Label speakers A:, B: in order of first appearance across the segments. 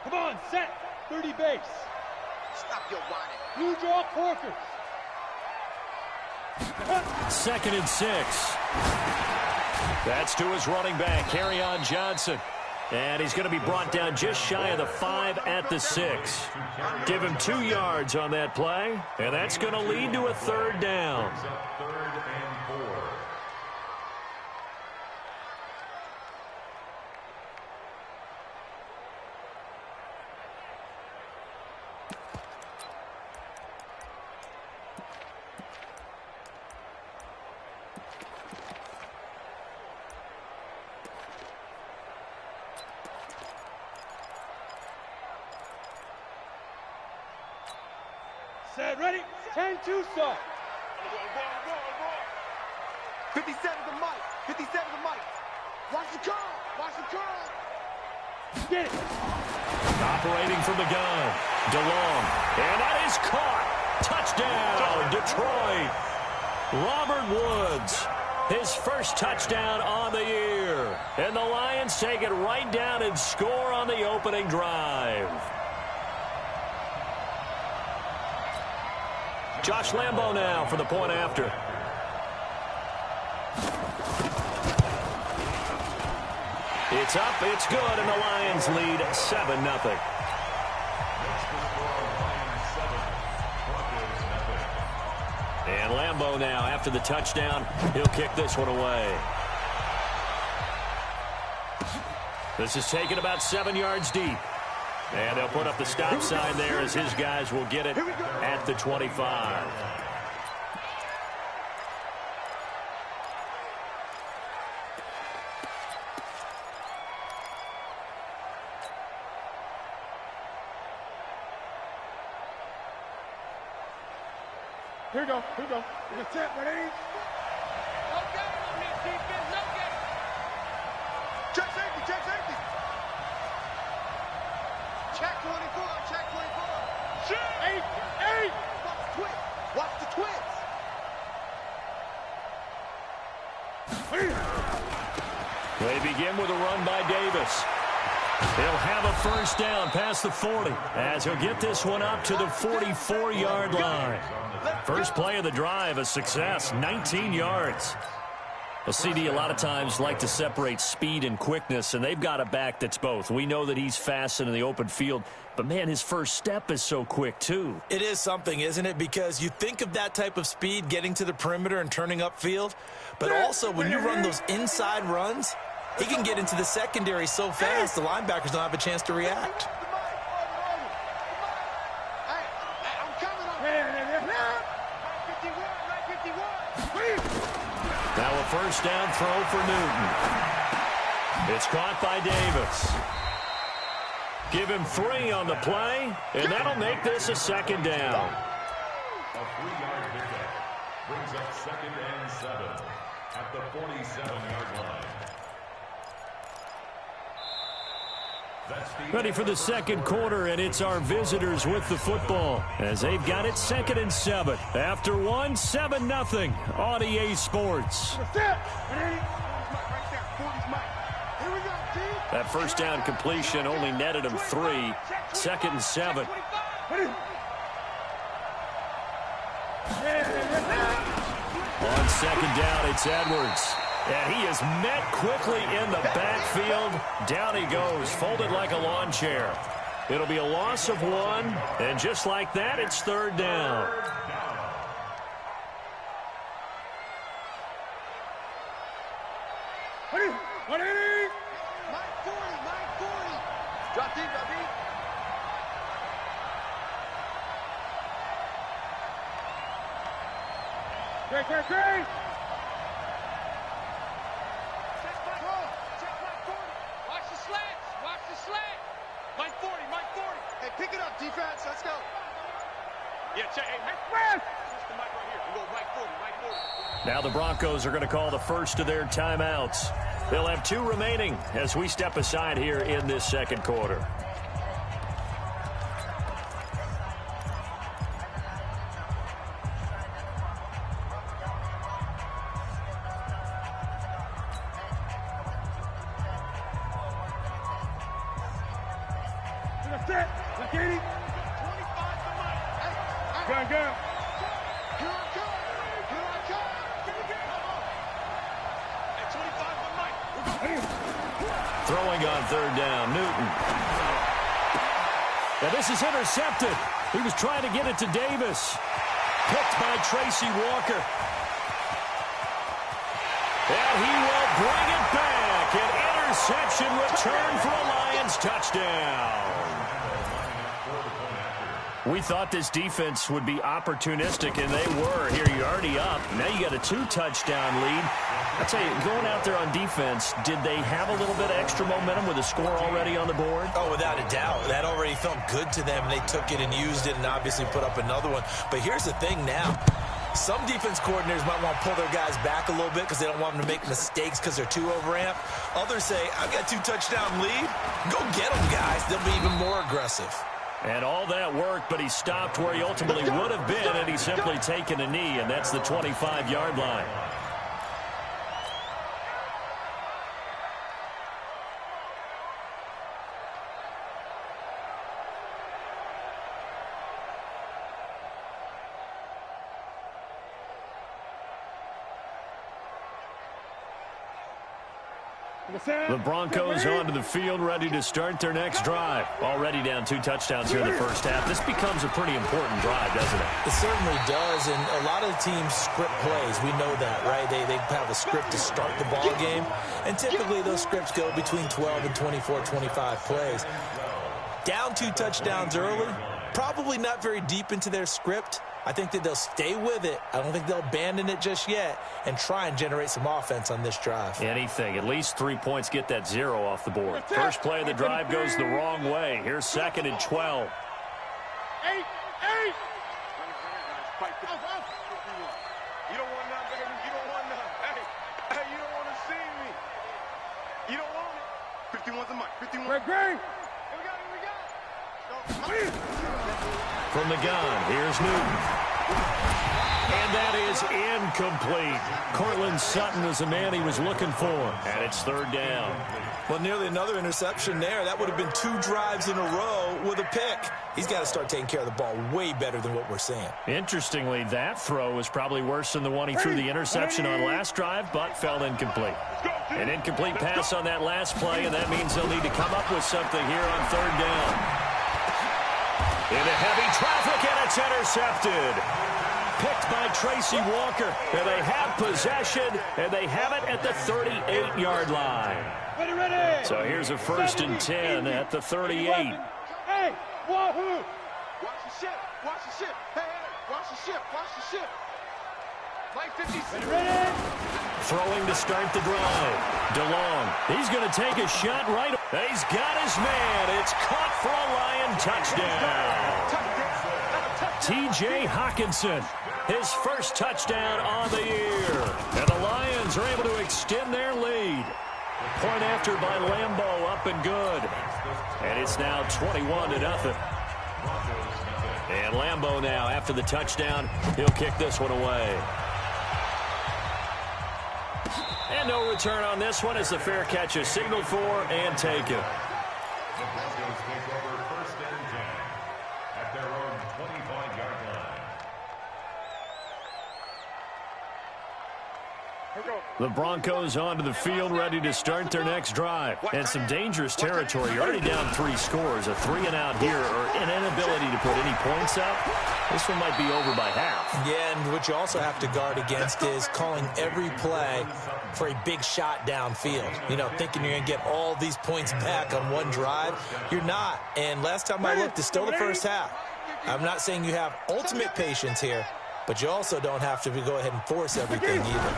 A: Come on, set. 30 base.
B: Stop your whining.
A: Blue draw Corkers.
C: 2nd and 6. That's to his running back, Kerryon Johnson. And he's going to be brought down just shy of the 5 at the 6. Give him 2 yards on that play, and that's going to lead to a 3rd down.
A: Set, ready? 10-2 start.
B: 57 the mic. 57 the mic. Watch the curl. Watch the curl.
A: Get it.
C: Operating from the gun. DeLong. And that is caught. Touchdown, Detroit. Robert Woods. His first touchdown on the year. And the Lions take it right down and score on the opening drive. Josh Lambo now for the point after. It's up, it's good, and the Lions lead 7-0. And Lambo now, after the touchdown, he'll kick this one away. This is taken about 7 yards deep. And they'll put up the stop sign there as his guys will get it at the 25.
A: Here we go. Here we go. We're set, ready?
B: No game on this defense. No game. Check safety. Check safety. Check 24. Check 24.
A: Shoot! 8!
B: Watch the twins. Watch the twins.
C: They begin with a run by Davis. He'll have a first down past the 40 as he'll get this one up to the 44-yard line. First play of the drive, a success, 19 yards. Well, CD, a lot of times like to separate speed and quickness, and they've got a back that's both. We know that he's fast in the open field, but, man, his first step is so quick, too.
D: It is something, isn't it? Because you think of that type of speed getting to the perimeter and turning upfield, but also when you run those inside runs, he can get into the secondary so fast the linebackers don't have a chance to react.
C: Now a first down throw for Newton. It's caught by Davis. Give him 3 on the play, and that'll make this a second down.
E: A 3-yard pickup brings up 2nd and 7 at the 47-yard line.
C: Ready for the second quarter, and it's our visitors with the football as they've got it 2nd and 7. After 1, 7-0 on EA Sports. That first down completion only netted him 3. 2nd and 7. On second down, it's Edwards. And he is met quickly in the backfield. Down he goes, folded like a lawn chair. It'll be a loss of 1, and just like that, it's 3rd down.
B: Drop deep, drop deep.
A: Great.
B: Hey, pick it up, defense. Let's go.
A: Yeah, check. Hey,
B: Just the mic right here. We go Mike 40, Mike 40.
C: Now the Broncos are going to call the first of their timeouts. They'll have 2 remaining as we step aside here in this second quarter.
A: That's it. Let's get it.
B: 25 to Mike. Hey,
A: Gun.
B: Here I come. At 25 to Mike.
C: Throwing on third down, Newton. Now this is intercepted. He was trying to get it to Davis. Picked by Tracy Walker. And he will bring it back. An interception return for a Lions touchdown. We thought this defense would be opportunistic, and they were. Here, you're already up. Now you got a 2-touchdown lead. I'll tell you, going out there on defense, did they have a little bit of extra momentum with a score already on the board?
D: Oh, without a doubt. That already felt good to them. They took it and used it and obviously put up another one. But here's the thing now. Some defense coordinators might want to pull their guys back a little bit because they don't want them to make mistakes because they're too overamped. Others say, I've got a 2-touchdown lead. Go get them, guys. They'll be even more aggressive.
C: And all that worked, but he stopped where he ultimately would have been, and he's simply taken a knee, and that's the 25-yard line. The Broncos onto the field, ready to start their next drive. Already down 2 touchdowns here in the first half. This becomes a pretty important drive, doesn't it?
D: It certainly does, and a lot of the teams script plays. We know that, right? They have a script to start the ball game, and typically those scripts go between 12 and 24, 25 plays. Down 2 touchdowns early, probably not very deep into their script. I think that they'll stay with it. I don't think they'll abandon it just yet and try and generate some offense on this drive.
C: Anything. At least 3 points get that 0 off the board. First play of the drive goes the wrong way. Here's 2nd and 12.
B: 8. You don't want none, baby. You don't want none. Hey, you don't want to see me. You don't want it. 51's a mic. 51.
A: Green.
B: Here we go.
C: From the gun, here's Newton. And that is incomplete. Cortland Sutton is the man he was looking for. And it's 3rd down.
D: Well, nearly another interception there. That would have been 2 drives in a row with a pick. He's got to start taking care of the ball way better than what we're seeing.
C: Interestingly, that throw was probably worse than the one he threw the interception on last drive, but fell incomplete. An incomplete pass on that last play, and that means they'll need to come up with something here on 3rd down. Into heavy traffic, and it's intercepted. Picked by Tracy Walker. And they have possession, and they have it at the 38-yard line.
A: Ready.
C: So here's a 1st and 10 at the 38.
A: Hey, wahoo!
B: Watch the ship. Hey, watch the ship. Like 56.
A: Ready.
C: Throwing to start the drive. DeLong. He's going to take a shot right. He's got his man. It's caught for a Lion touchdown. T.J. Hawkinson. His first touchdown on the year. And the Lions are able to extend their lead. Point after by Lambeau, up and good. And it's now 21-0. And Lambeau now, after the touchdown, he'll kick this one away. And no return on this one as the fair catch is signaled for and taken.
E: The Broncos take over 1st and 10 at their own 25-yard line.
C: The Broncos onto the field, ready to start their next drive. And some dangerous territory. You're already down 3 scores. A 3-and-out here, or an inability to put any points up. This one might be over by half.
D: Yeah, and what you also have to guard against is calling every play for a big shot downfield. You know, thinking you're going to get all these points back on one drive. You're not. And last time I looked, it's still the first half. I'm not saying you have ultimate patience here, but you also don't have to go ahead and force everything either.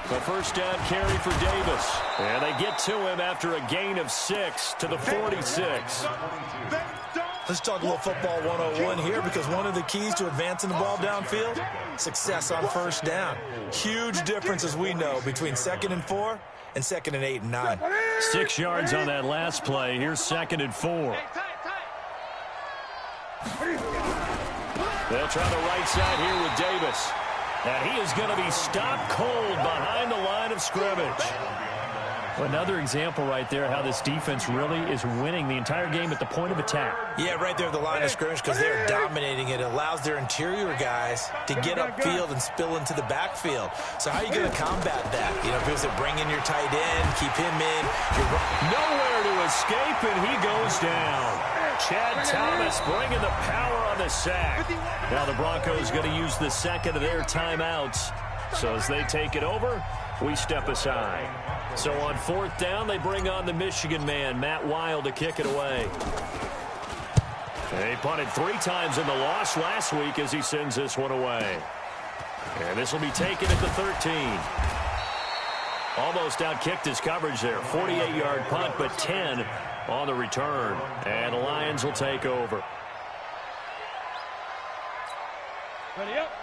C: The first down carry for Davis. And they get to him after a gain of 6 to the 46.
D: Let's talk a little football 101 here, because one of the keys to advancing the ball downfield, success on first down. Huge difference, as we know, between 2nd and 4 and 2nd and 8 and 9.
C: 6 yards on that last play. Here's 2nd and 4. They'll try the right side here with Davis. And he is going to be stopped cold behind the line of scrimmage. Another example right there how this defense really is winning the entire game at the point of attack.
D: Yeah, right there at the line of scrimmage because they're dominating it. It allows their interior guys to get upfield and spill into the backfield. So how are you going to combat that? You know, if you bring in your tight end, keep him in.
C: Nowhere to escape, and he goes down. Chad Thomas bringing the power on the sack. Now the Broncos going to use the second of their timeouts. So as they take it over, we step aside. So on fourth down, they bring on the Michigan man, Matt Wild, to kick it away. They punted 3 times in the loss last week as he sends this one away. And this will be taken at the 13. Almost outkicked his coverage there. 48-yard punt, but 10 on the return. And the Lions will take over.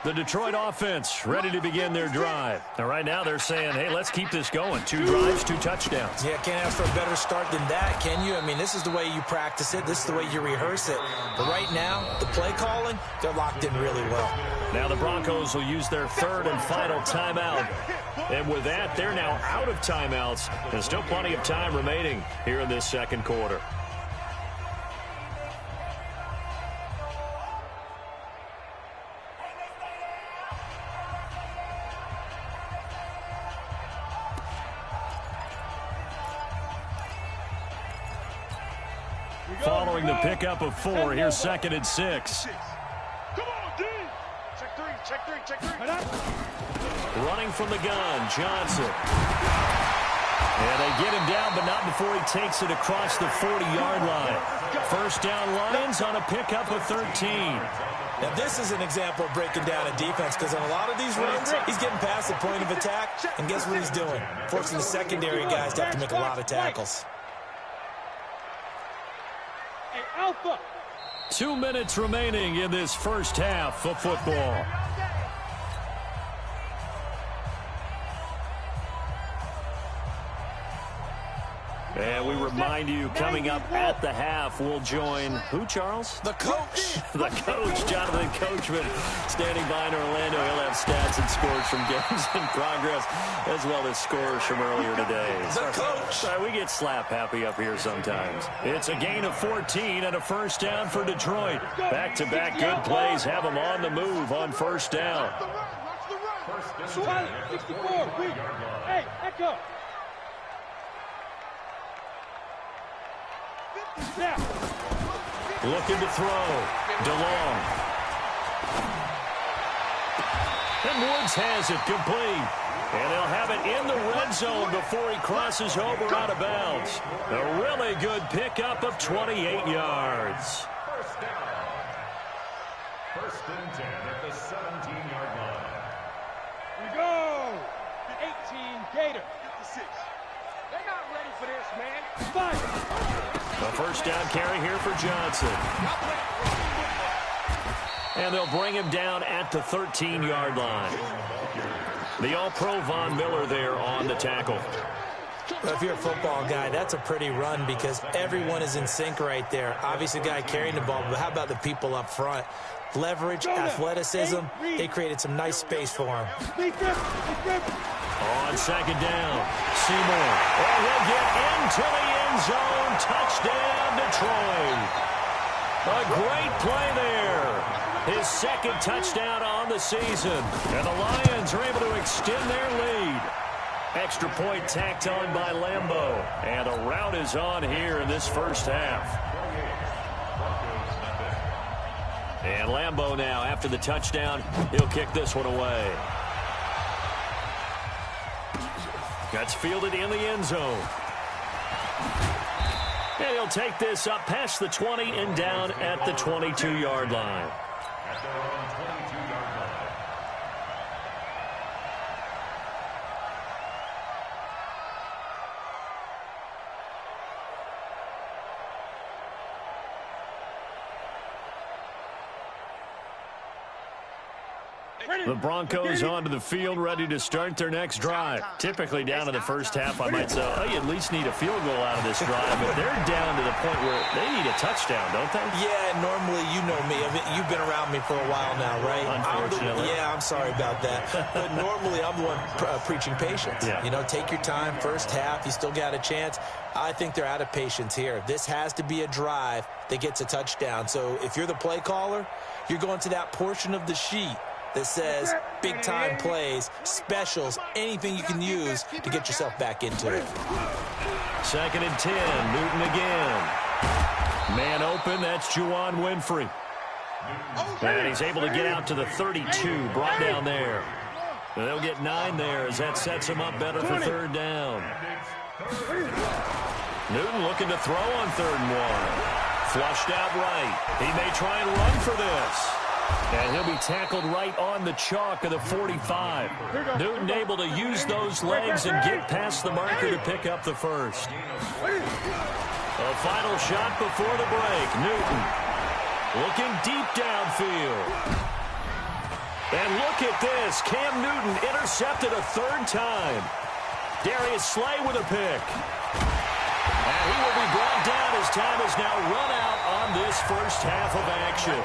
C: The Detroit offense ready to begin their drive. Now, right now, they're saying, hey, let's keep this going. 2 drives, 2 touchdowns.
D: Yeah, can't ask for a better start than that, can you? I mean, this is the way you practice it. This is the way you rehearse it. But right now, the play calling, they're locked in really well.
C: Now the Broncos will use their 3rd and final timeout. And with that, they're now out of timeouts. And still plenty of time remaining here in this second quarter. Following the pickup of 4, here's 2nd and 6.
B: Come on, D. Check three.
C: Running from the gun, Johnson. And they get him down, but not before he takes it across the 40-yard line. First down, Lions on a pickup of 13.
D: Now, this is an example of breaking down a defense because on a lot of these runs, he's getting past the point of attack, and guess what he's doing? Forcing the secondary guys to have to make a lot of tackles.
A: Alpha.
C: 2 minutes remaining in this first half of football. And we remind you, coming up at the half, we'll join who, Charles?
D: The coach.
C: The coach, Jonathan Coachman, standing by in Orlando. He'll have stats and scores from games in progress, as well as scores from earlier today.
D: The coach.
C: Sorry, we get slap happy up here sometimes. It's a gain of 14 and a first down for Detroit. Back-to-back good plays have them on the move on first down.
A: Watch the run. 64. Hey, echo. Now.
C: Looking to throw. DeLong. And Woods has it complete. And they'll have it in the red zone before he crosses over out of bounds. A really good pickup of 28 yards.
E: First down. 1st and 10 at the 17-yard line.
A: We go. 18 Gator.
B: 56. They're not ready for this, man.
A: 5.
C: A first down carry here for Johnson. And they'll bring him down at the 13-yard line. The All-Pro Von Miller there on the tackle.
D: Well, if you're a football guy, that's a pretty run because everyone is in sync right there. Obviously, the guy carrying the ball, but how about the people up front? Leverage, athleticism, they created some nice space for him.
C: On second down, Seymour. And he'll get into the end zone. Touchdown, Detroit. A great play there. His 2nd touchdown on the season. And the Lions are able to extend their lead. Extra point tacked on by Lambeau. And the route is on here in this first half. And Lambeau now, after the touchdown, he'll kick this one away. That's fielded in the end zone. And he'll take this up past the 20 and down at the 22-yard line.
E: At their own 22-yard line.
C: The Broncos onto the field, ready to start their next drive. Typically down in the first half, I might say, oh, you at least need a field goal out of this drive, but they're down to the point where they need a touchdown, don't they?
D: Yeah, normally, you know me. You've been around me for a while now, right?
C: Unfortunately.
D: I'm sorry about that. But normally, I'm the one preaching patience.
C: Yeah.
D: You know, take your time. First half, you still got a chance. I think they're out of patience here. This has to be a drive that gets a touchdown. So if you're the play caller, you're going to that portion of the sheet that says big-time plays, specials, anything you can use to get yourself back into it.
C: 2nd and 10, Newton again. Man open, that's Juwan Winfrey. And he's able to get out to the 32, brought down there. They'll get 9 there as that sets him up better for 3rd down. Newton looking to throw on 3rd and 1. Flushed out right. He may try and run for this. And he'll be tackled right on the chalk of the 45. Newton able to use those legs and get past the marker to pick up the first. A final shot before the break. Newton looking deep downfield. And look at this. Cam Newton intercepted a 3rd time. Darius Slay with a pick. And he will be brought down as time has now run out on this first half of action.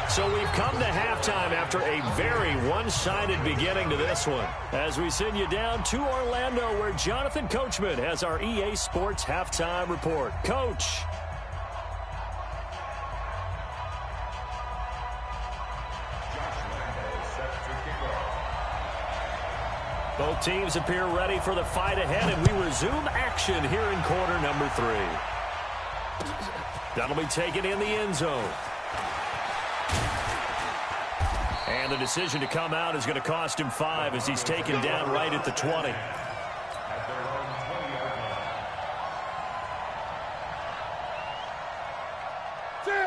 C: So we've come to halftime after a very one-sided beginning to this one. As we send you down to Orlando, where Jonathan Coachman has our EA Sports halftime report. Coach. Both teams appear ready for the fight ahead, and we resume action here in quarter number 3. That'll be taken in the end zone. And the decision to come out is going to cost him 5 as he's taken down right at the 20.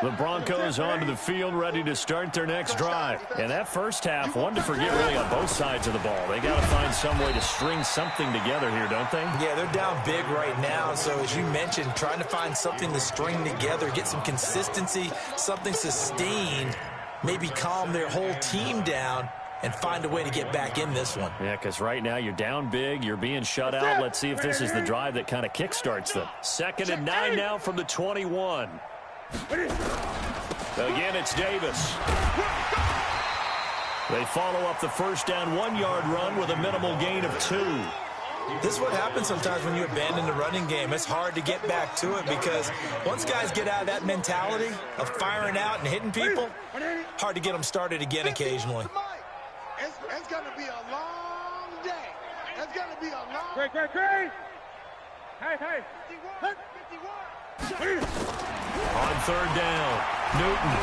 C: The Broncos onto the field, ready to start their next drive. And that first half, one to forget really on both sides of the ball. They got to find some way to string something together here, don't they?
D: Yeah, they're down big right now. So as you mentioned, trying to find something to string together, get some consistency, something sustained, maybe calm their whole team down and find a way to get back in this one.
C: Yeah, because right now you're down big, you're being shut out. Let's see if this is the drive that kind of kickstarts them. 2nd and 9 now from the 21. Again, it's Davis. They follow up the first down 1-yard run with a minimal gain of 2.
D: This is what happens sometimes when you abandon the running game. It's hard to get back to it because once guys get out of that mentality of firing out and hitting people, hard to get them started again occasionally.
A: It's going to be a long day. It's going to be a long day. Great. Hey. 51.
C: On 3rd down, Newton.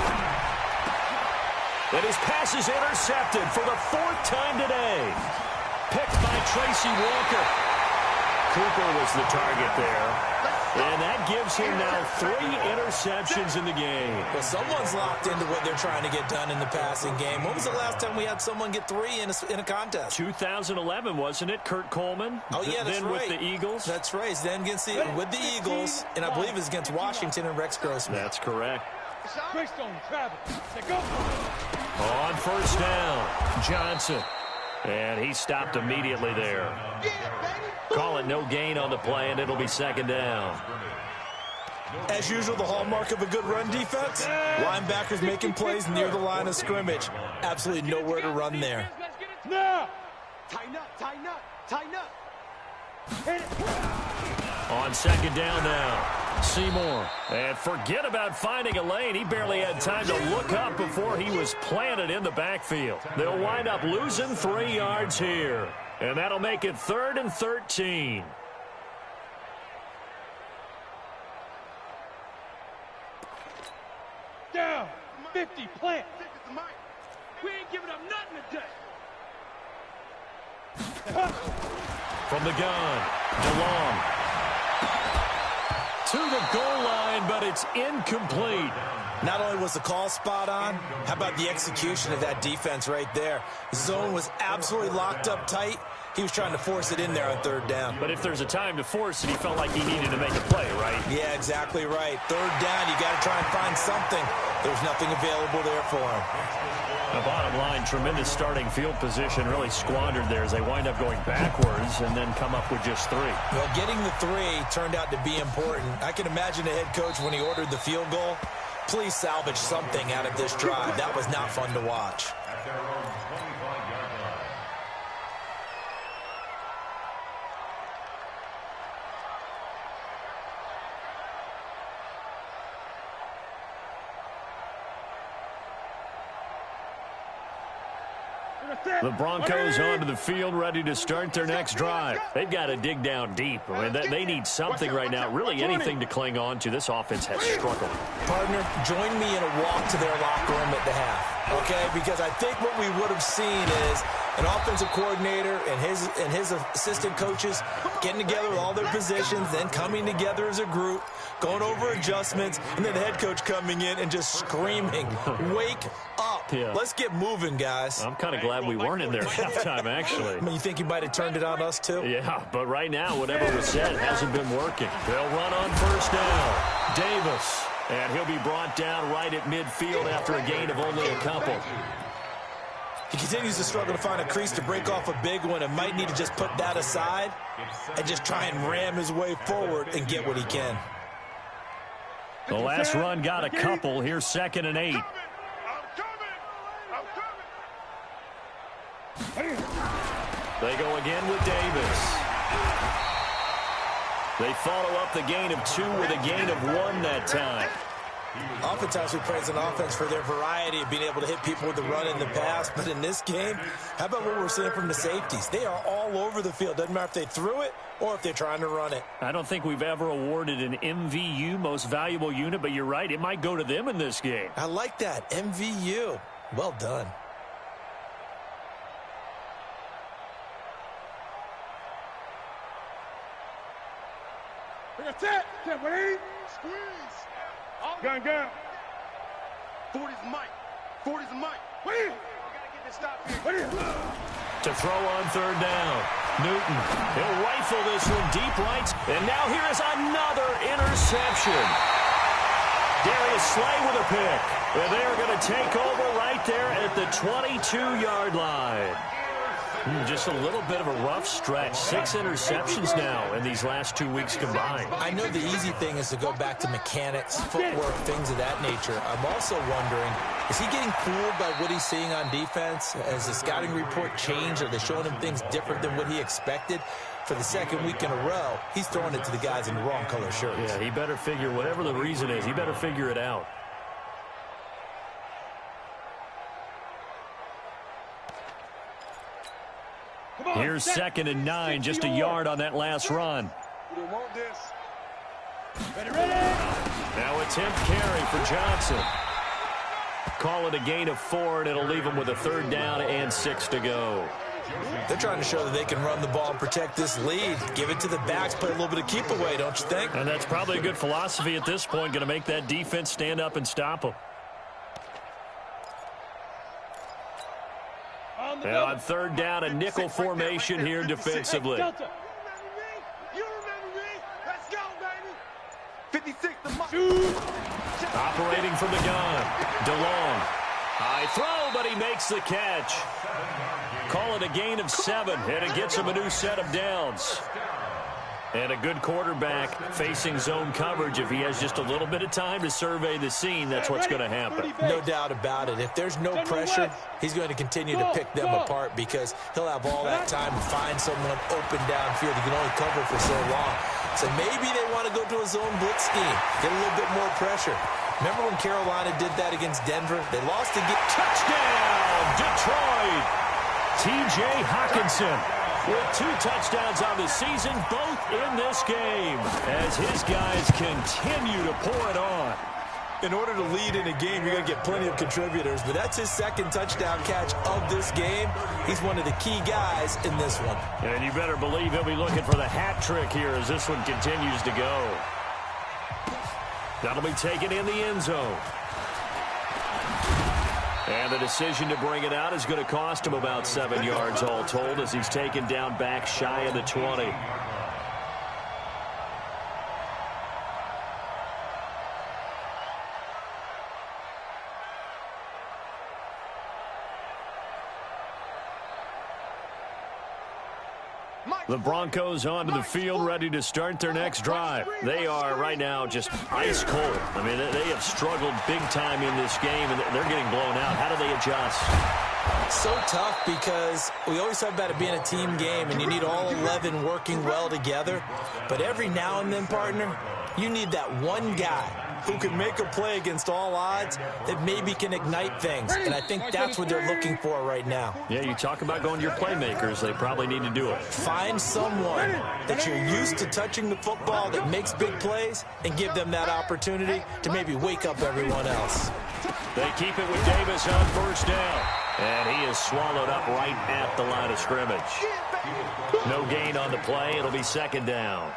C: And his pass is intercepted for the 4th time today. Picked by Tracy Walker. Cooper was the target there. And that gives him now 3 interceptions in the game.
D: Well, someone's locked into what they're trying to get done in the passing game. When was the last time we had someone get 3 in a contest?
C: 2011, wasn't it? Kurt Coleman?
D: Oh, yeah, that's
C: then
D: right.
C: With the Eagles?
D: That's right. Then with the Eagles, and I believe it's against Washington and Rex Grossman.
C: That's correct.
A: Go.
C: On 1st down, Johnson. And he stopped immediately there. Call it no gain on the play, and it'll be 2nd down.
D: As usual, the hallmark of a good run defense, linebackers making plays near the line of scrimmage. Absolutely nowhere to run there.
A: No.
B: Tighten up.
C: On 2nd down now, Seymour. And forget about finding a lane. He barely had time to look up before he was planted in the backfield. They'll wind up losing 3 yards here. And that'll make it 3rd and 13.
A: Down. 50, plant. We ain't giving up nothing today.
C: From the gun, DeLong. To the goal line. line, but it's incomplete.
D: Not only was the call spot on, how about the execution of that defense right there? The zone was absolutely locked up tight. He was trying to force it in there on third down.
C: But if there's a time to force it, he felt like he needed to make a play, right?
D: Yeah, exactly right. Third down, you got to try and find something. There's nothing available there for him.
C: The bottom line, tremendous starting field position, really squandered there as they wind up going backwards and then come up with just 3.
D: Well, getting the 3 turned out to be important. I can imagine the head coach when he ordered the field goal. Please salvage something out of this drive. That was not fun to watch.
E: At their own 25-yard line.
C: The Broncos onto the field, ready to start their next drive. They've got to dig down deep. I mean, they need something right now, really anything to cling on to. This offense has struggled.
D: Partner, join me in a walk to their locker room at the half, okay? Because I think what we would have seen is an offensive coordinator and his assistant coaches getting together with all their positions, then coming together as a group, going over adjustments, and then the head coach coming in and just screaming, wake up.
C: Yeah.
D: Let's get moving, guys.
C: I'm kind of glad we weren't in there at halftime, actually.
D: I mean, you think he might have turned it on us, too?
C: Yeah, but right now, whatever was said hasn't been working. They'll run on first down. Davis, and he'll be brought down right at midfield after a gain of only a couple.
D: He continues to struggle to find a crease to break off a big one and might need to just put that aside and just try and ram his way forward and get what he can.
C: The last run got a couple. Here's 2nd and 8. They go again with Davis. They follow up the gain of 2 with a gain of 1 that time.
D: Oftentimes we praise an offense for their variety of being able to hit people with the run in the pass, but in this game, how about what we're seeing from the safeties? They are all over the field. Doesn't matter if they threw it or if they're trying to run it.
C: I don't think we've ever awarded an MVU, most valuable unit, but you're right, it might go to them in this game.
D: I like that, MVU. Well done.
A: That's it. Willie. Squeeze. Gun.
B: 40's Mike. 40's Mike.
A: Willie.
B: Gotta get this stop here.
C: To throw on third down. Newton. He'll rifle this one deep right. And now here is another interception. Darius Slay with a pick. And they are going to take over right there at the 22-yard line. Just a little bit of a rough stretch. 6 interceptions now in these last 2 weeks combined.
D: I know the easy thing is to go back to mechanics, footwork, things of that nature. I'm also wondering, is he getting fooled by what he's seeing on defense? Has the scouting report changed? Are they showing him things different than what he expected? For the 2nd week in a row, he's throwing it to the guys in the wrong color shirts.
C: Yeah, he better figure, whatever the reason is, he better figure it out. Here's 2nd and 9, just a yard on that last run.
B: We don't want this.
C: Now attempt carry for Johnson. Call it a gain of 4, and it'll leave him with a 3rd down and 6 to go.
D: They're trying to show that they can run the ball and protect this lead. Give it to the backs, play a little bit of keep away, don't you think?
C: And that's probably a good philosophy at this point, going to make that defense stand up and stop them. And on 3rd down, a nickel formation here defensively.
B: You remember me? Let's go, baby. 56 to Mike.
C: Operating from the gun. DeLong. High throw, but he makes the catch. Call it a gain of 7, and it gets him a new set of downs. And a good quarterback facing zone coverage. If he has just a little bit of time to survey the scene, that's what's going to happen.
D: No doubt about it. If there's no pressure, he's going to continue to pick them apart because he'll have all that time to find someone open downfield. He can only cover for so long. So maybe they want to go to a zone blitz scheme, get a little bit more pressure. Remember when Carolina did that against Denver? They lost to get
C: touchdown, Detroit. T.J. Hockenson with 2 touchdowns on the season, both in this game, as his guys continue to pour it on.
D: In order to lead in a game, you're going to get plenty of contributors, but that's his 2nd touchdown catch of this game. He's one of the key guys in this one.
C: And you better believe he'll be looking for the hat trick here as this one continues to go. That'll be taken in the end zone. And the decision to bring it out is going to cost him about 7 yards all told as he's taken down back shy of the 20. The Broncos onto the field, ready to start their next drive. They are right now just ice cold. I mean, they have struggled big time in this game, and they're getting blown out. How do they adjust?
D: So tough because we always talk about it being a team game, and you need all 11 working well together. But every now and then, partner, you need that one guy who can make a play against all odds that maybe can ignite things. And I think that's what they're looking for right now.
C: Yeah, you talk about going to your playmakers. They probably need to do it.
D: Find someone that you're used to touching the football that makes big plays and give them that opportunity to maybe wake up everyone else.
C: They keep it with Davis on first down. And he is swallowed up right at the line of scrimmage. No gain on the play. It'll be second down.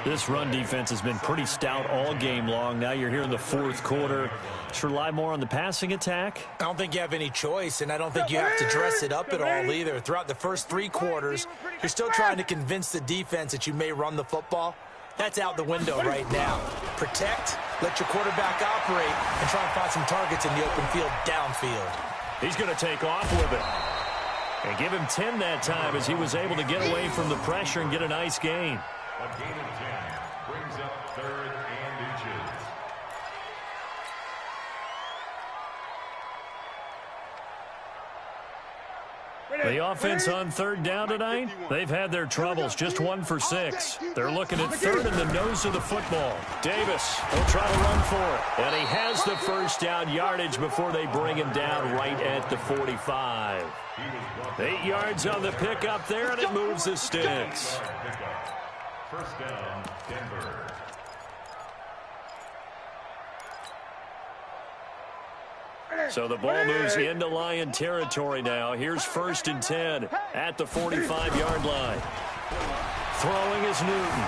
C: This run defense has been pretty stout all game long. Now you're here in the fourth quarter. Just rely more on the passing attack?
D: I don't think you have any choice, and I don't think you have to dress it up at all either. Throughout the first 3 quarters, you're still trying to convince the defense that you may run the football. That's out the window right now. Protect, let your quarterback operate, and try and find some targets in the open field downfield.
C: He's going to take off with it. And give him 10 that time as he was able to get away from the pressure and get a nice gain.
E: A gain of 10 brings up 3rd and inches.
C: The offense on 3rd down tonight, they've had their troubles, just 1 for 6. They're looking at 3rd in the nose of the football. Davis will try to run for it. And he has the first down yardage before they bring him down right at the 45. 8 yards on the pickup there, and it moves the sticks.
E: First down, Denver.
C: So the ball moves into Lion territory now. Here's 1st and 10 at the 45-yard line. Throwing is Newton.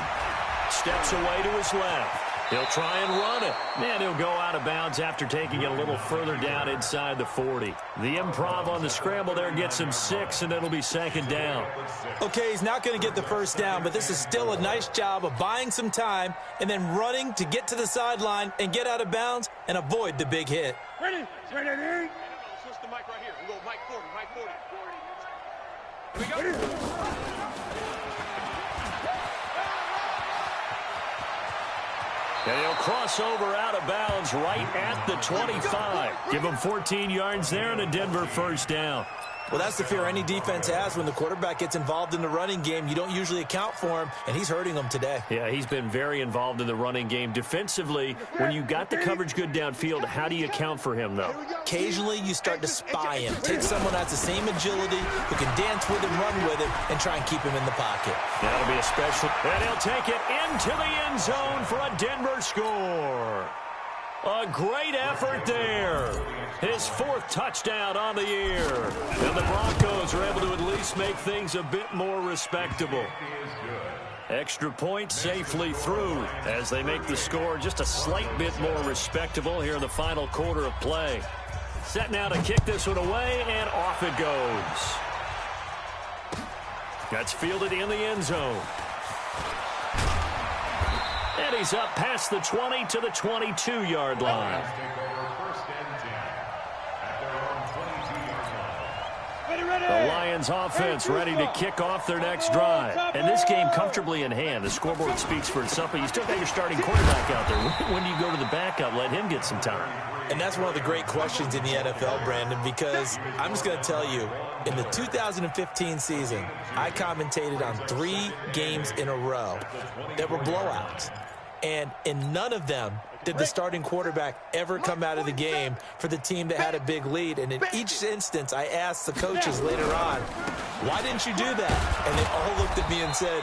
C: Steps away to his left. He'll try and run it. And he'll go out of bounds after taking it a little further down inside the 40. The improv on the scramble there gets him 6, and it'll be second down.
D: Okay, he's not going to get the first down, but this is still a nice job of buying some time and then running to get to the sideline and get out of bounds and avoid the big hit.
A: Ready?
B: Switch the mic right here. We go mic 40, mic 40. Here we go.
C: And he'll cross over out of bounds right at the 25. Give him 14 yards there and a Denver first down.
D: Well, that's the fear any defense has when the quarterback gets involved in the running game. You don't usually account for him, and he's hurting them today.
C: Yeah, he's been very involved in the running game. Defensively, when you got the coverage good downfield, how do you account for him, though?
D: Occasionally, you start to spy him. Take someone that has the same agility, who can dance with him, run with him, and try and keep him in the pocket.
C: That'll be a special. And he'll take it into the end zone for a Denver score. A great effort there. His 4th touchdown on the year. And the Broncos are able to at least make things a bit more respectable. Extra point safely through as they make the score just a slight bit more respectable here in the final quarter of play. Set now to kick this one away, and off it goes. That's fielded in the end zone. And he's up past the 20 to the 22-yard line. The Lions offense ready to kick off their next drive. And this game comfortably in hand. The scoreboard speaks for itself, but you still got your starting quarterback out there. When do you go to the backup? Let him get some time.
D: And that's one of the great questions in the NFL, Brandon, because I'm just going to tell you, in the 2015 season, I commentated on 3 games in a row that were blowouts. And in none of them did the starting quarterback ever come out of the game for the team that had a big lead. And in each instance, I asked the coaches later on, why didn't you do that? And they all looked at me and said,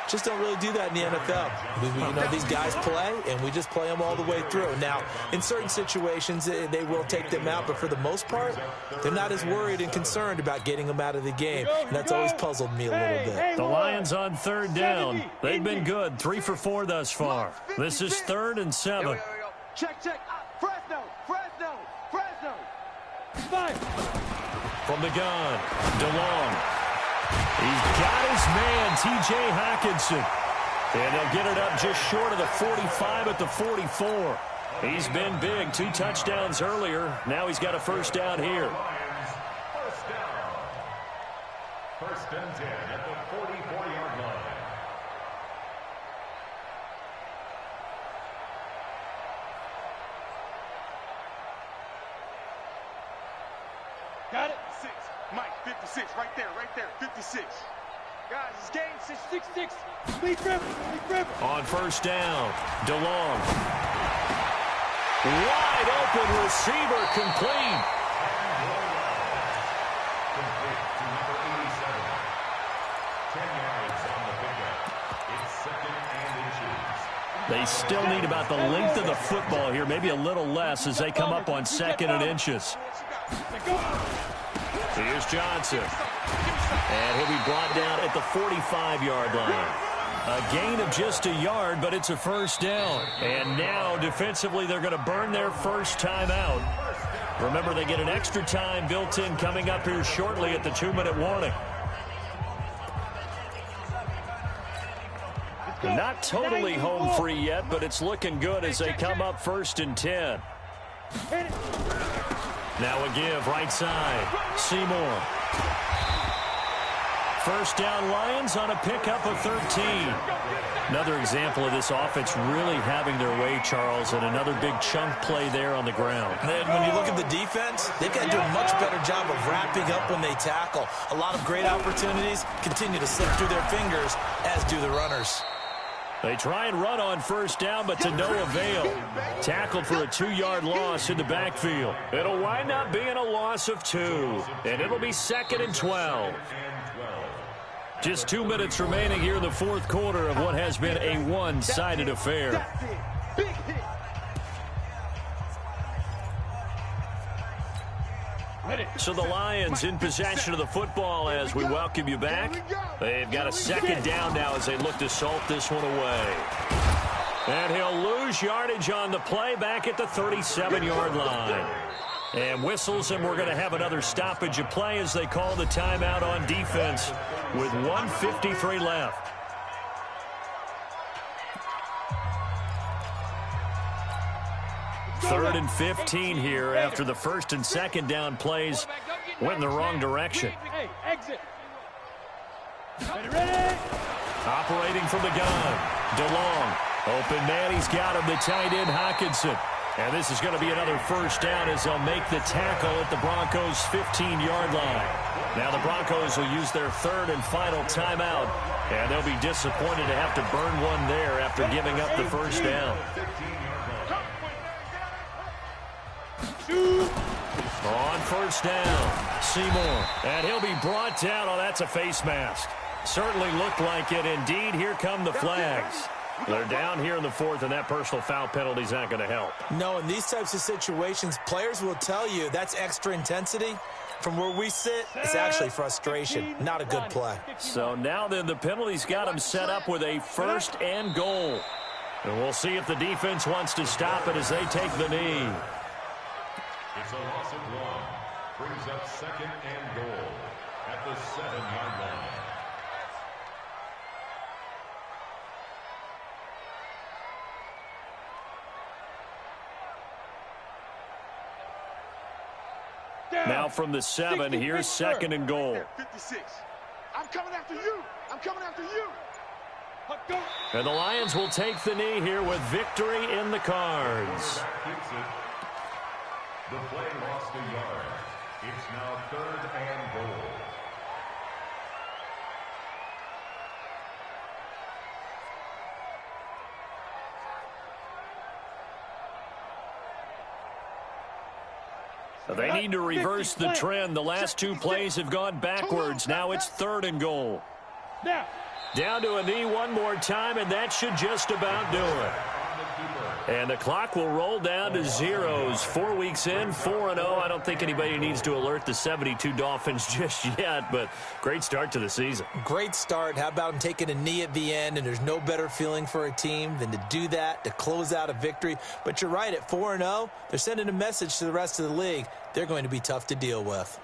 D: Just don't really do that in the NFL. You know, these guys play, and we just play them all the way through. Now, in certain situations, they will take them out, but for the most part, they're not as worried and concerned about getting them out of the game, and that's always puzzled me a little bit.
C: The Lions on 3rd down. They've been good, 3 for 4 thus far. This is 3rd and 7.
A: Check. Fresno.
C: From the gun, DeLong. He's got his man, T.J. Hockenson. And they'll get it up just short of the 45 at the 44. He's been big, 2 touchdowns earlier. Now he's got a first down here.
E: First down. First and 10 at the 44-yard line.
A: Got it? 6. Mike, 56, right there, 56. Guys, it's game 666. Lead grip.
C: On first down, DeLong. Wide open receiver, complete.
E: Complete to number 87. 10 yards on the pickup. It's 2nd and inches.
C: They still need about the length of the football here, maybe a little less as they come up on 2nd and inches. Here's Johnson. And he'll be brought down at the 45-yard line. A gain of just a yard, but it's a first down. And now, defensively, they're going to burn their first time out. Remember, they get an extra time built in coming up here shortly at the 2-minute warning. Not totally home free yet, but it's looking good as they come up 1st and 10. Now a give, right side. Seymour. First down, Lions on a pickup of 13. Another example of this offense really having their way, Charles, and another big chunk play there on the ground.
D: And when you look at the defense, they've got to do a much better job of wrapping up when they tackle. A lot of great opportunities continue to slip through their fingers, as do the runners.
C: They try and run on first down, but to no avail. Tackled for a 2-yard loss in the backfield. It'll wind up being a loss of 2, and it'll be 2nd and 12. Just 2 minutes remaining here in the 4th quarter of what has been a one-sided affair. So the Lions in possession of the football as we welcome you back. They've got a 2nd down now as they look to salt this one away. And he'll lose yardage on the play back at the 37-yard line. And whistles, and we're going to have another stoppage of play as they call the timeout on defense with 1:53 left. Third and 15 here after the 1st and 2nd down plays went in the wrong direction.
A: Hey, exit. Ready?
C: Operating from the gun. DeLong. Open man, he's got him, the tight end Hockenson. And this is going to be another first down as they'll make the tackle at the Broncos' 15-yard line. Now the Broncos will use their 3rd and final timeout, and they'll be disappointed to have to burn one there after giving up the first down. On first down, Seymour. And he'll be brought down. Oh, that's a face mask. Certainly looked like it. Indeed, here come the flags. They're down here in the 4th, and that personal foul penalty is not going to help.
D: No, in these types of situations, players will tell you that's extra intensity. From where we sit, it's actually frustration. Not a good play.
C: So now then, the penalty's got him set up with a 1st and goal. And we'll see if the defense wants to stop it as they take the knee.
E: It's a loss of 1. Brings up 2nd and goal at the 7-yard line.
C: Now from the 7, here's 2nd and goal.
A: 56. I'm coming after you. I'm coming after you.
C: And the Lions will take the knee here with victory in the cards.
E: The play lost a yard. It's now 3rd and goal.
C: They need to reverse the trend. The last 2 plays have gone backwards. Now it's 3rd and goal.
A: Now,
C: Down to a knee one more time, and that should just about do it. And the clock will roll down to zeros. 4 weeks in, 4-0. I don't think anybody needs to alert the 72 Dolphins just yet, but great start to the season.
D: Great start. How about him taking a knee at the end? And there's no better feeling for a team than to do that, to close out a victory. But you're right, at 4-0, they're sending a message to the rest of the league. They're going to be tough to deal with.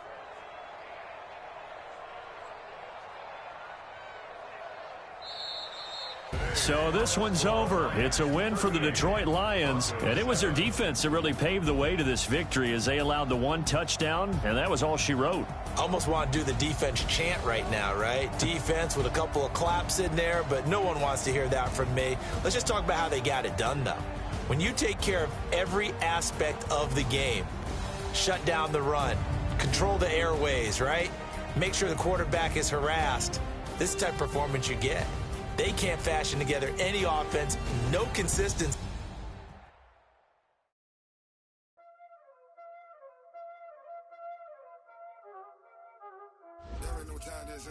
C: So this one's over. It's a win for the Detroit Lions, and it was their defense that really paved the way to this victory as they allowed the one touchdown, and that was all she wrote.
D: Almost want to do the defense chant right now, right? Defense with a couple of claps in there, but no one wants to hear that from me. Let's just talk about how they got it done, though. When you take care of every aspect of the game, shut down the run, control the airways, right? Make sure the quarterback is harassed. This is the type of performance you get. They can't fashion together any offense, no consistency.
F: There ain't no time this.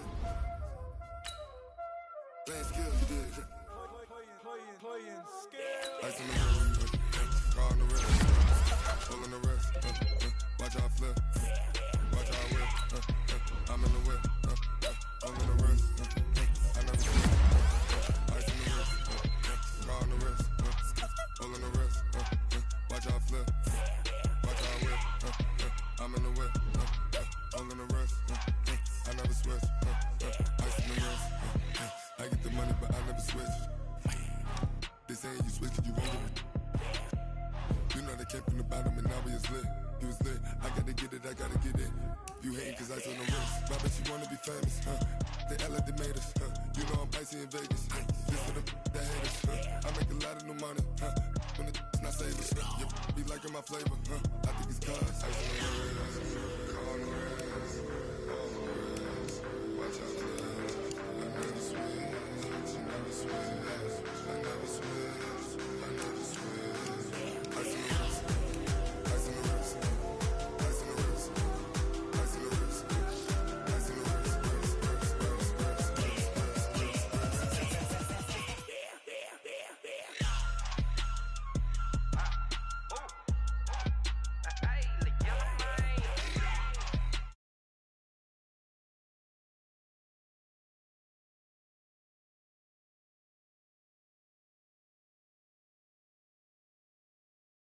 F: Playing skills, you did. Playing skills. Ice in the wrist, car on the wrist, pull in the wrist, watch out flip, watch out whip, I'm in the whip, I'm in the wrist, I never slip. Ice in the wrist, car on the wrist, pull in the wrist, watch out flip, watch out whip, I'm in the whip, I'm in the wrist, I never switch, ice in the wrist, I get the money but I never switch. They saying you switch cause you won't get it. You know they came from the bottom and now we is lit. You was lit, I gotta get it, I gotta get it. You hating cause ice on the wrist. I bet you wanna be famous, They act like they made us, You know I'm icy in Vegas, Just for the that hate us, I make a lot of new money, When the not save us, You be liking my flavor, I think it's cause ice on the wrist, on the wrist, watch out, I never switch, you never switch.